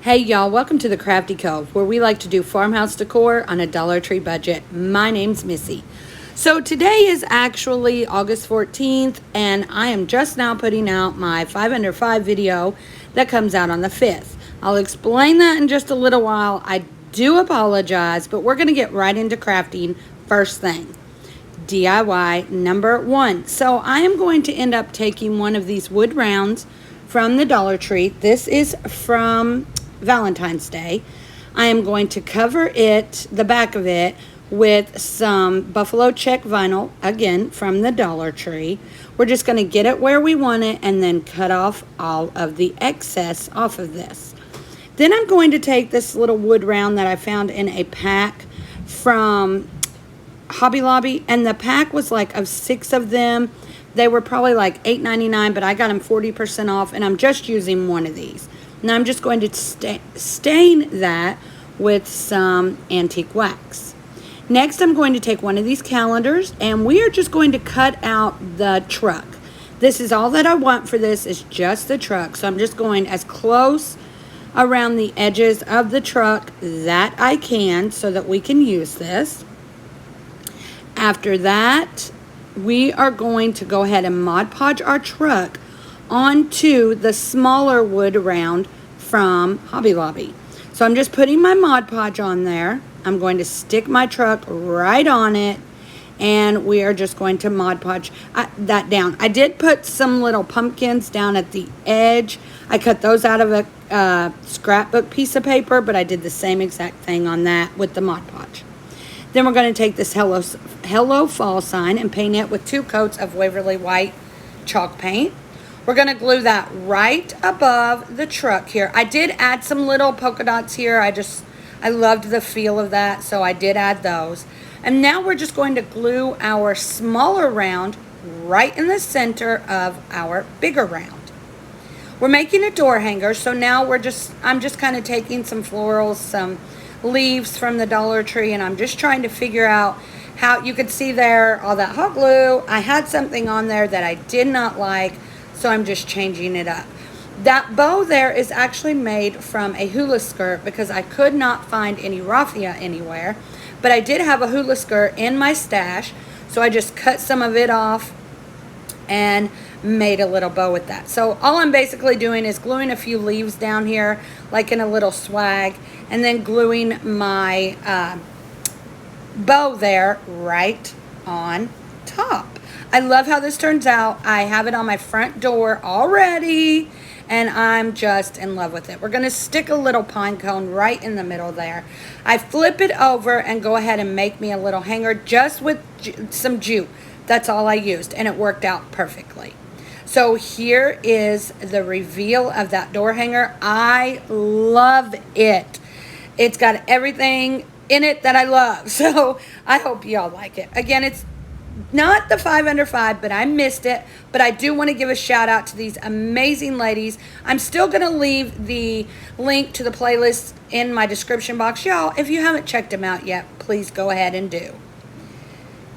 Hey y'all, welcome to the Crafty Cove, where we like to do farmhouse decor on a Dollar Tree budget. My name's Missy. So today is actually August 14th, and I am just now putting out my 5 under 5 video that comes out on the 5th. I'll explain that in just a little while. I do apologize, but we're going to get right into crafting first thing. DIY number 1. So I am going to end up taking one of these wood rounds from the Dollar Tree. This is from Valentine's Day. I am going to cover it, the back of it, with some buffalo check vinyl, again from the Dollar Tree. We're just going to get it where we want it and then cut off all of the excess off of this. Then I'm going to take this little wood round that I found in a pack from Hobby Lobby, and the pack was like of 6 of them. They were probably like $8.99, but I got them 40% off, and I'm just using one of these. Now I'm just going to stain that with some antique wax. Next, I'm going to take one of these calendars, and we are just going to cut out the truck. This is all that I want for this, is just the truck. So I'm just going as close around the edges of the truck that I can so that we can use this. After that, we are going to go ahead and Mod Podge our truck onto the smaller wood round from Hobby Lobby. So I'm just putting my Mod Podge on there. I'm going to stick my truck right on it, and we are just going to Mod Podge that down. I did put some little pumpkins down at the edge. I cut those out of a scrapbook piece of paper, but I did the same exact thing on that with the Mod Podge. Then we're going to take this Hello Fall sign and paint it with 2 coats of Waverly White chalk paint. We're going to glue that right above the truck here. I did add some little polka dots here. I loved the feel of that, so I did add those. And now we're just going to glue our smaller round right in the center of our bigger round. We're making a door hanger, so now I'm just kind of taking some florals, some leaves from the Dollar Tree, and I'm just trying to figure out how you could see there all that hot glue. I had something on there that I did not like, so I'm just changing it up. That bow there is actually made from a hula skirt because I could not find any raffia anywhere, but I did have a hula skirt in my stash, so I just cut some of it off and made a little bow with that. So all I'm basically doing is gluing a few leaves down here like in a little swag, and then gluing my bow there right on top. I love how this turns out. I have it on my front door already, and I'm just in love with it. We're going to stick a little pine cone right in the middle there. I flip it over and go ahead and make me a little hanger just with some jute. That's all I used, and it worked out perfectly. So here is the reveal of that door hanger. I love it. It's got everything in it that I love, so I hope y'all like it. Again, it's not the 5 under 5, but I missed it. But I do want to give a shout out to these amazing ladies. I'm still going to leave the link to the playlist in my description box. Y'all, if you haven't checked them out yet, please go ahead and do.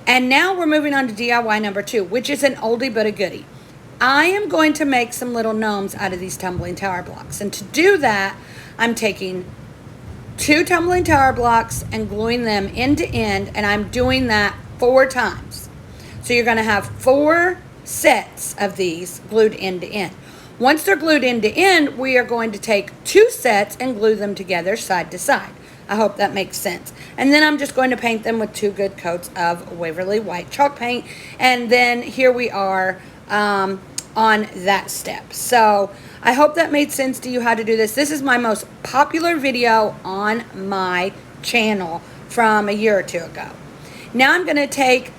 And now we're moving on to DIY number 2, which is an oldie but a goodie. I am going to make some little gnomes out of these tumbling tower blocks. And to do that, I'm taking 2 tumbling tower blocks and gluing them end to end, and I'm doing that 4 times. So you're going to have 4 sets of these glued end to end. Once they're glued end to end, we are going to take 2 sets and glue them together side to side. I hope that makes sense. And then I'm just going to paint them with 2 good coats of Waverly White chalk paint. And then here we are on that step. So I hope that made sense to you how to do this. This is my most popular video on my channel from a year or 2 ago. Now I'm going to take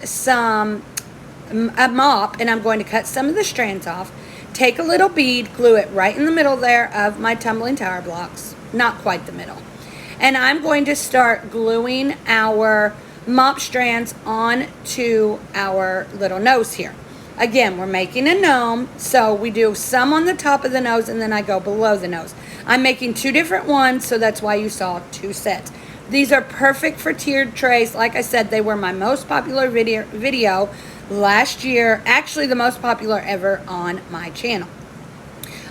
a mop, and I'm going to cut some of the strands off, take a little bead, glue it right in the middle there of my tumbling tower blocks, not quite the middle, and I'm going to start gluing our mop strands onto our little nose here. Again, we're making a gnome, so we do some on the top of the nose, and then I go below the nose. I'm making 2 different ones, so that's why you saw 2 sets. These are perfect for tiered trays. Like I said, they were my most popular video last year. Actually, the most popular ever on my channel.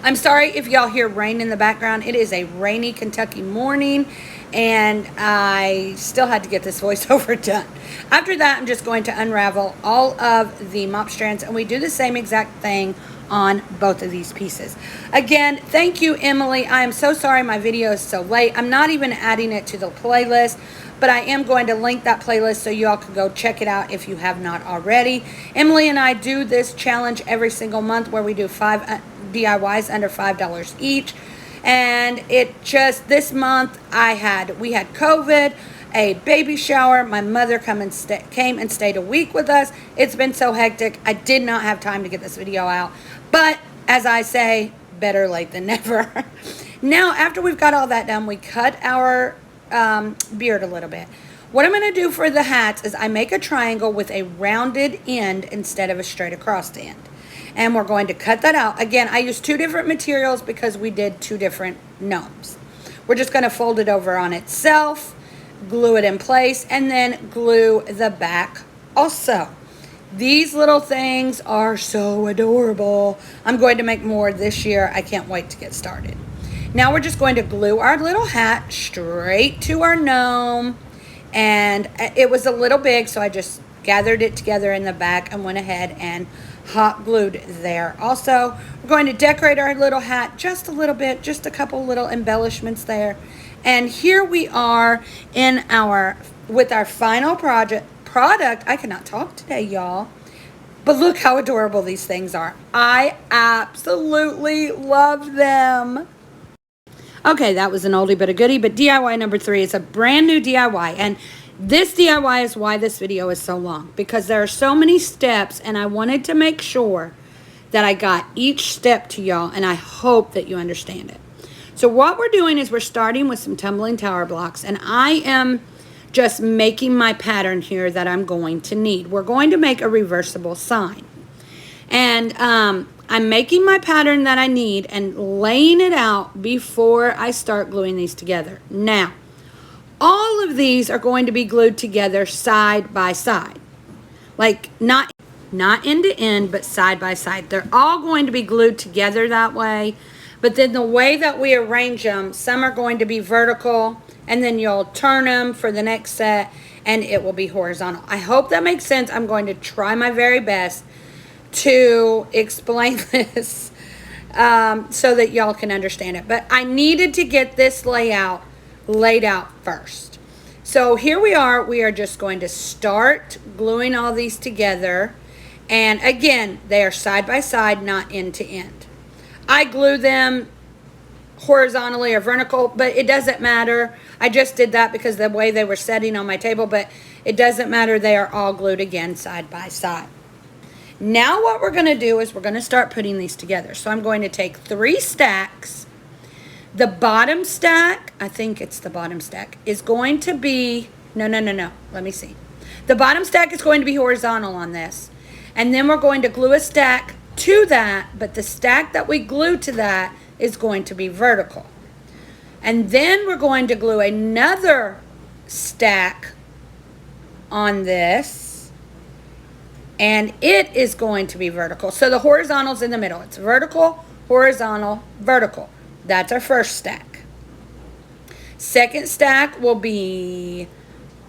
I'm sorry if y'all hear rain in the background. It is a rainy Kentucky morning, and I still had to get this voiceover done. After that, I'm just going to unravel all of the mop strands, and we do the same exact thing on both of these pieces. Again, thank you, Emily. I am so sorry my video is so late. I'm not even adding it to the playlist, but I am going to link that playlist so y'all can go check it out if you have not already. Emily and I do this challenge every single month where we do 5 DIYs under $5 each. And it just, this month we had COVID, a baby shower. My mother came and stayed a week with us. It's been so hectic. I did not have time to get this video out. But as I say, better late than never. Now, after we've got all that done, we cut our beard a little bit. What I'm going to do for the hats is I make a triangle with a rounded end instead of a straight across end. And we're going to cut that out. Again, I used 2 different materials because we did 2 different gnomes. We're just going to fold it over on itself, glue it in place, and then glue the back also. These little things are so adorable. I'm going to make more this year. I can't wait to get started. Now we're just going to glue our little hat straight to our gnome. And it was a little big, so I just gathered it together in the back and went ahead and hot glued there. Also, we're going to decorate our little hat just a little bit, just a couple little embellishments there. And here we are in with our final product. I cannot talk today, y'all. But look how adorable these things are. I absolutely love them. Okay, that was an oldie but a goodie, but DIY number 3 is a brand new DIY. And this DIY is why this video is so long, because there are so many steps, and I wanted to make sure that I got each step to y'all, and I hope that you understand it. So what we're doing is we're starting with some tumbling tower blocks, and I am just making my pattern here that I'm going to need. We're going to make a reversible sign. And I'm making my pattern that I need and laying it out before I start gluing these together. Now, all of these are going to be glued together side by side. Like not end to end, but side by side. They're all going to be glued together that way. But then the way that we arrange them, some are going to be vertical, and then you'll turn them for the next set, and it will be horizontal. I hope that makes sense. I'm going to try my very best to explain this so that y'all can understand it. But I needed to get this laid out first. So here we are just going to start gluing all these together. And again, they are side by side, not end to end. I glue them horizontally or vertical, but it doesn't matter. I just did that because the way they were setting on my table, but it doesn't matter. They are all glued again side by side. Now what we're going to do is we're going to start putting these together. So I'm going to take 3 stacks. The bottom stack, I think it's the bottom stack, is going to be, no. Let me see. The bottom stack is going to be horizontal on this. And then we're going to glue a stack to that, but the stack that we glue to that is going to be vertical. And then we're going to glue another stack on this, and it is going to be vertical. So the horizontal's in the middle. It's vertical, horizontal, vertical. That's our first stack. Second stack will be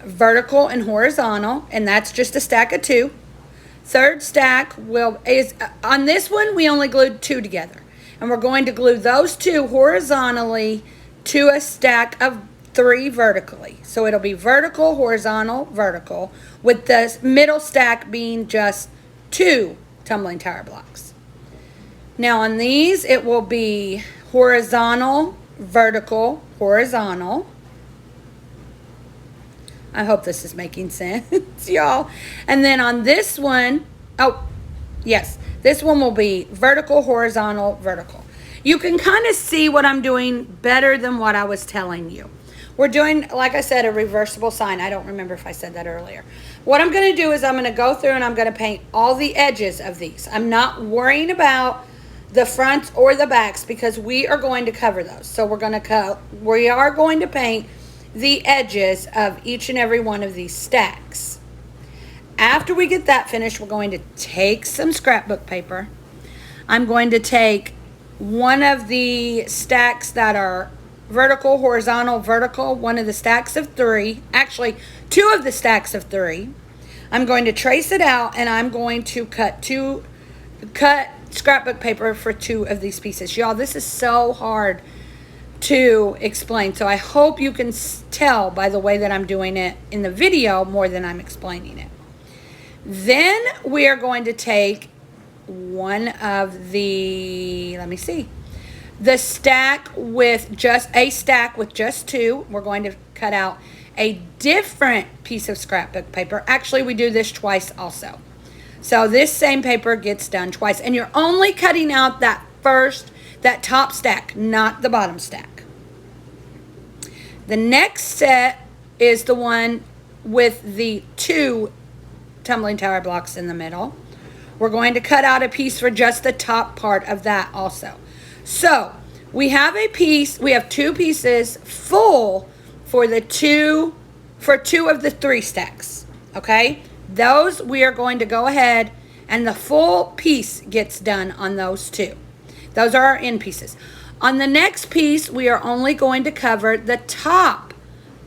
vertical and horizontal, and that's just a stack of 2. Third stack is on this one, we only glued 2 together. And we're going to glue those 2 horizontally to a stack of 3 vertically. So it'll be vertical, horizontal, vertical, with the middle stack being just 2 tumbling tower blocks. Now on these, it will be horizontal, vertical, horizontal. I hope this is making sense, y'all. And then on this one, oh, yes, this one will be vertical, horizontal, vertical. You can kind of see what I'm doing better than what I was telling you. We're doing, like I said, a reversible sign. I don't remember if I said that earlier. What I'm going to do is I'm going to go through and I'm going to paint all the edges of these. I'm not worrying about the fronts or the backs because we are going to cover those. So we are going to paint the edges of each and every one of these stacks. After we get that finished, we're going to take some scrapbook paper. I'm going to take one of the stacks that are vertical, horizontal, vertical, one of the stacks of 3, actually 2 of the stacks of 3. I'm going to trace it out, and I'm going to cut scrapbook paper for 2 of these pieces. Y'all, this is so hard to explain, so I hope you can tell by the way that I'm doing it in the video more than I'm explaining it. Then we are going to take one of the, let me see, the stack with just a stack with just 2. We're going to cut out a different piece of scrapbook paper. Actually, we do this twice also. So this same paper gets done twice, and you're only cutting out that top stack, not the bottom stack. The next set is the one with the 2 tumbling tower blocks in the middle. We're going to cut out a piece for just the top part of that also. So we have 2 pieces full for 2 of the 3 stacks. Okay, those we are going to go ahead, and the full piece gets done on those 2. Those are our end pieces. On the next piece, we are only going to cover the top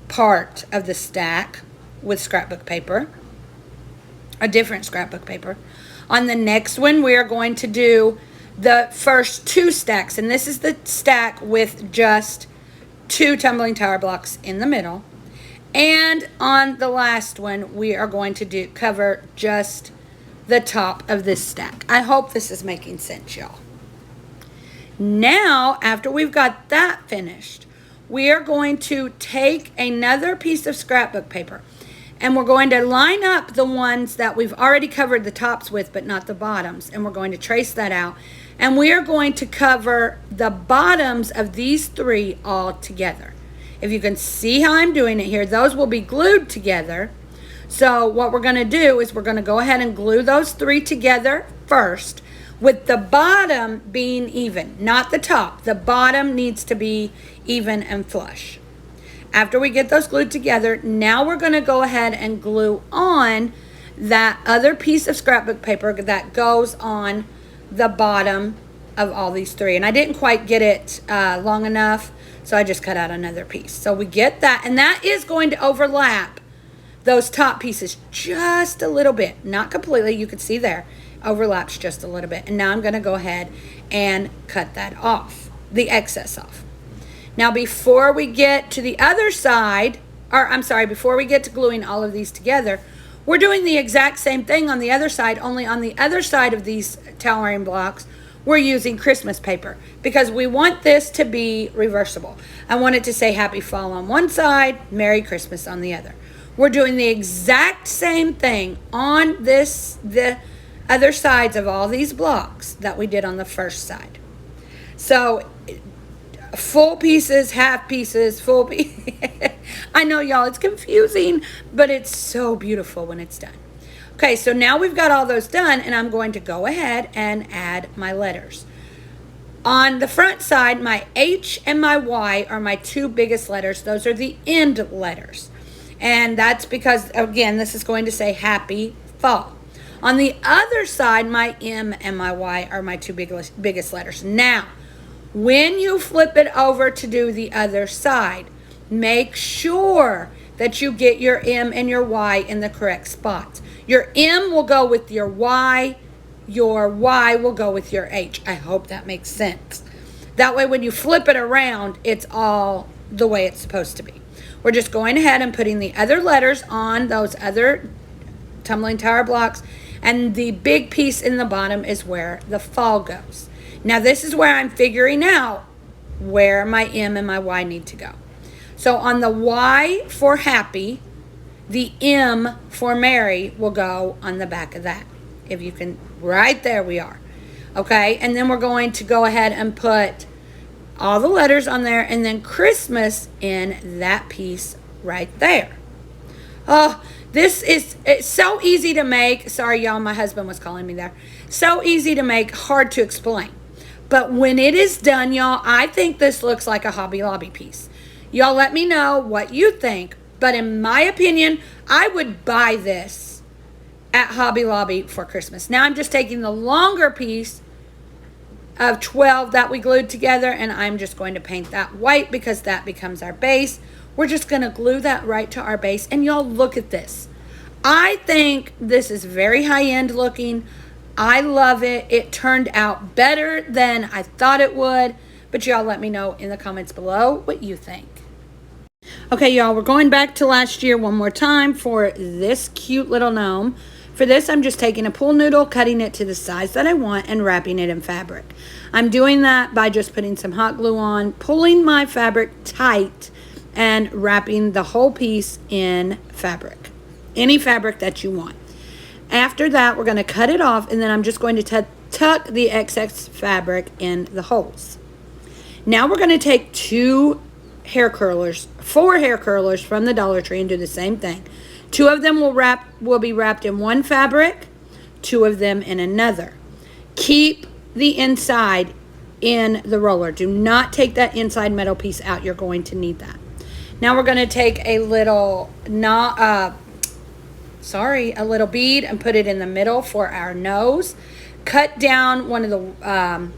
part of the stack with scrapbook paper, a different scrapbook paper. On the next one, we are going to do the first 2 stacks, and this is the stack with just 2 tumbling tower blocks in the middle. And on the last one, we are going to cover just the top of this stack. I hope this is making sense, y'all. Now, after we've got that finished, we are going to take another piece of scrapbook paper, and we're going to line up the ones that we've already covered the tops with, but not the bottoms. And we're going to trace that out. And we are going to cover the bottoms of these 3 all together. If you can see how I'm doing it here, those will be glued together. So what we're going to do is we're going to go ahead and glue those 3 together first, with the bottom being even, not the top. The bottom needs to be even and flush. After we get those glued together, now we're going to go ahead and glue on that other piece of scrapbook paper that goes on the bottom of all these 3. And I didn't quite get it long enough, so I just cut out another piece. So we get that, and that is going to overlap those top pieces just a little bit. Not completely, you can see there, overlaps just a little bit. And now I'm going to go ahead and cut that off, the excess off. Now before we get to the other side, before we get to gluing all of these together, we're doing the exact same thing on the other side, only on the other side of these towering blocks, we're using Christmas paper because we want this to be reversible. I want it to say Happy Fall on one side, Merry Christmas on the other. We're doing the exact same thing on the other sides of all these blocks that we did on the first side. So full pieces, half pieces, full pieces. I know, y'all, it's confusing, but it's so beautiful when it's done. Okay, so now we've got all those done, and I'm going to go ahead and add my letters. On the front side, my H and my Y are my 2 biggest letters. Those are the end letters. And that's because, again, this is going to say Happy Fall. On the other side, my M and my Y are my 2 biggest letters. Now, when you flip it over to do the other side, make sure that you get your M and your Y in the correct spots. Your M will go with your Y will go with your H. I hope that makes sense. That way when you flip it around, it's all the way it's supposed to be. We're just going ahead and putting the other letters on those other tumbling tower blocks, and the big piece in the bottom is where the fall goes. Now this is where I'm figuring out where my M and my Y need to go. So on the Y for happy, the M for Mary will go on the back of that. If you can, right there we are. Okay, and then we're going to go ahead and put all the letters on there, and then Christmas in that piece right there. Oh, it's so easy to make. Sorry, y'all, my husband was calling me there. So easy to make, hard to explain. But when it is done, y'all, I think this looks like a Hobby Lobby piece. Y'all let me know what you think. But in my opinion, I would buy this at Hobby Lobby for Christmas. Now I'm just taking the longer piece of 12 that we glued together, and I'm just going to paint that white because that becomes our base. We're just going to glue that right to our base, and y'all look at this. I think this is very high-end looking. I love it. It turned out better than I thought it would, but y'all let me know in the comments below what you think. Okay, y'all, we're going back to last year one more time for this cute little gnome. For this, I'm just taking a pool noodle, cutting it to the size that I want, and wrapping it in fabric. I'm doing that by just putting some hot glue on, pulling my fabric tight, and wrapping the whole piece in fabric. Any fabric that you want. After that, we're going to cut it off, and then I'm just going to tuck the excess fabric in the holes. Now we're going to take four hair curlers from the Dollar Tree and do the same thing. 2 of them will be wrapped in one fabric, 2 of them in another. Keep the inside in the roller. Do not take that inside metal piece out. You're going to need that. Now we're going to take a little bead and put it in the middle for our nose. Cut down one of the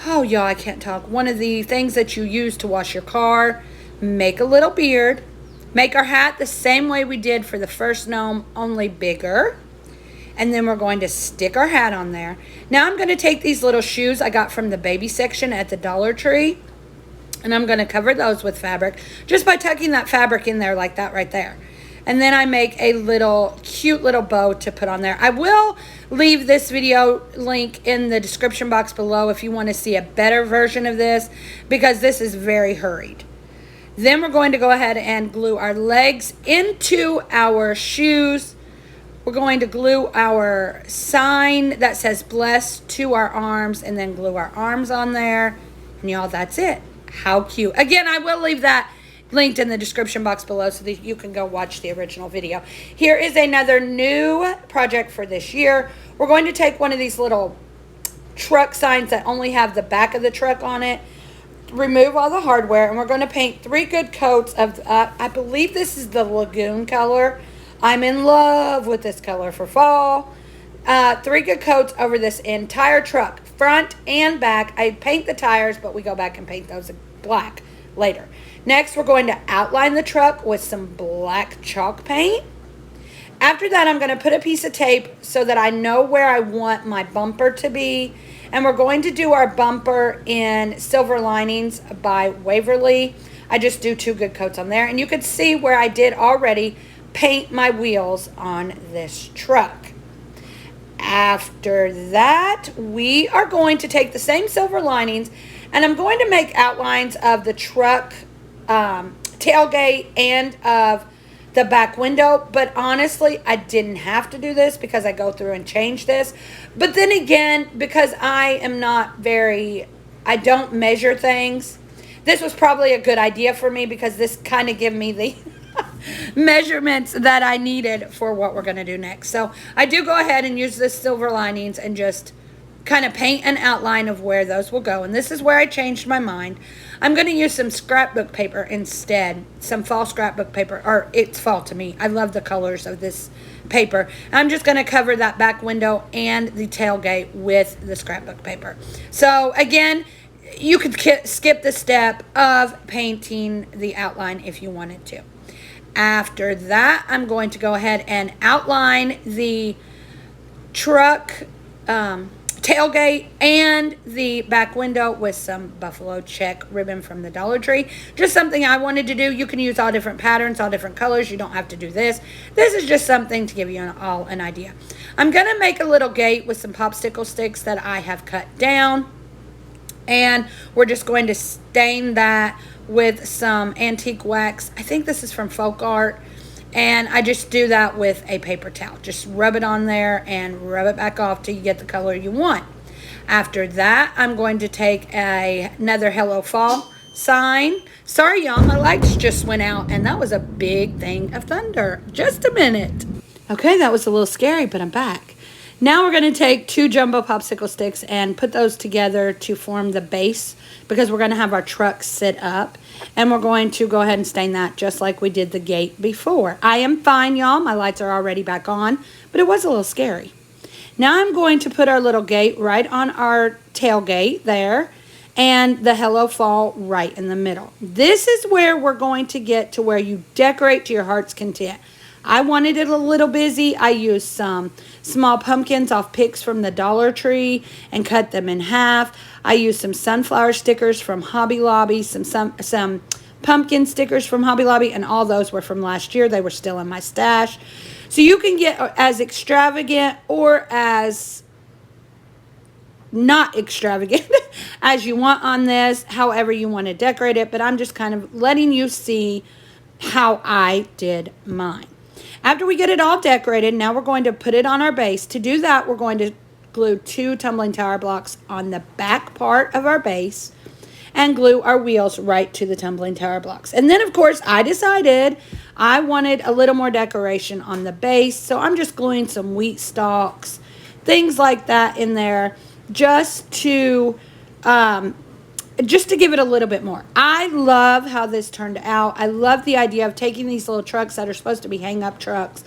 I can't talk. One of the things that you use to wash your car. Make a little beard. Make our hat the same way we did for the first gnome, only bigger. And then we're going to stick our hat on there. Now I'm going to take these little shoes I got from the baby section at the Dollar Tree, and I'm going to cover those with fabric just by tucking that fabric in there like that right there. And then I make a cute little bow to put on there. I will leave this video link in the description box below if you want to see a better version of this, because this is very hurried. Then we're going to go ahead and glue our legs into our shoes. We're going to glue our sign that says bless to our arms, and then glue our arms on there. And y'all, that's it. How cute. Again, I will leave that linked in the description box below so that you can go watch the original video. Here is another new project for this year. We're going to take one of these little truck signs that only have the back of the truck on it, remove all the hardware, and we're going to paint 3 good coats of, I believe this is the Lagoon color. I'm in love with this color for fall. 3 good coats over this entire truck, front and back. I paint the tires, but we go back and paint those black later. Next, we're going to outline the truck with some black chalk paint. After that, I'm going to put a piece of tape so that I know where I want my bumper to be. And we're going to do our bumper in Silver Linings by Waverly. I just do 2 good coats on there. And you can see where I did already paint my wheels on this truck. After that, we are going to take the same Silver Linings, and I'm going to make outlines of the truck tailgate and of the back window. But honestly, I didn't have to do this because I go through and change this. But then again, because I don't measure things, this was probably a good idea for me, because this kind of gave me the measurements that I needed for what we're going to do next. So I do go ahead and use this Silver Linings and just kind of paint an outline of where those will go. And this is where I changed my mind. I'm going to use some scrapbook paper instead, some fall scrapbook paper, or it's fall to me. I love the colors of this paper. I'm just going to cover that back window and the tailgate with the scrapbook paper. So again, you could skip the step of painting the outline if you wanted to. After that, I'm going to go ahead and outline the truck tailgate and the back window with some buffalo check ribbon from the Dollar Tree. Just something I wanted to do. You can use all different patterns, all different colors. You don't have to do this. This is just something to give you all an idea. I'm going to make a little gate with some popsicle sticks that I have cut down. And we're just going to stain that with some antique wax. I think this is from Folk Art. And I just do that with a paper towel. Just rub it on there and rub it back off till you get the color you want. After that, I'm going to take another Hello Fall sign. Sorry, y'all, my lights just went out, and that was a big thing of thunder. Just a minute. Okay, that was a little scary, but I'm back. Now we're going to take 2 jumbo popsicle sticks and put those together to form the base, because we're going to have our truck sit up. And we're going to go ahead and stain that just like we did the gate before. I am fine, y'all. My lights are already back on, but it was a little scary. Now I'm going to put our little gate right on our tailgate there, and the Hello Fall right in the middle. This is where we're going to get to where you decorate to your heart's content. I wanted it a little busy. I used some small pumpkins off picks from the Dollar Tree and cut them in half. I used some sunflower stickers from Hobby Lobby, some pumpkin stickers from Hobby Lobby, and all those were from last year. They were still in my stash. So you can get as extravagant or as not extravagant as you want on this, however you want to decorate it, but I'm just kind of letting you see how I did mine. After we get it all decorated, now we're going to put it on our base. To do that, we're going to glue 2 tumbling tower blocks on the back part of our base and glue our wheels right to the tumbling tower blocks. And then, of course, I decided I wanted a little more decoration on the base, so I'm just gluing some wheat stalks, things like that in there, just to give it a little bit more. I love how this turned out. I love the idea of taking these little trucks that are supposed to be hang-up trucks.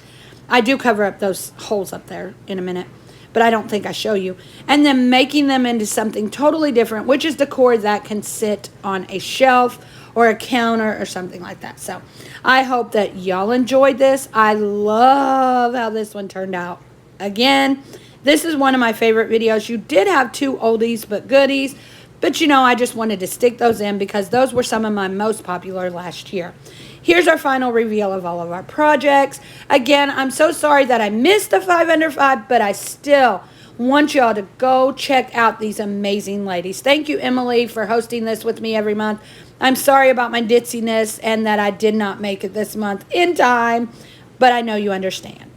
I do cover up those holes up there in a minute, but I don't think I show you. And then making them into something totally different, which is decor that can sit on a shelf or a counter or something like that. So I hope that y'all enjoyed this. I love how this one turned out. Again, this is one of my favorite videos. You did have 2 oldies but goodies, but you know, I just wanted to stick those in because those were some of my most popular last year. Here's our final reveal of all of our projects. Again, I'm so sorry that I missed the 5 under 5, but I still want y'all to go check out these amazing ladies. Thank you, Emily, for hosting this with me every month. I'm sorry about my ditziness and that I did not make it this month in time, but I know you understand.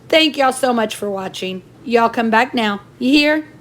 Thank y'all so much for watching. Y'all come back now. You hear?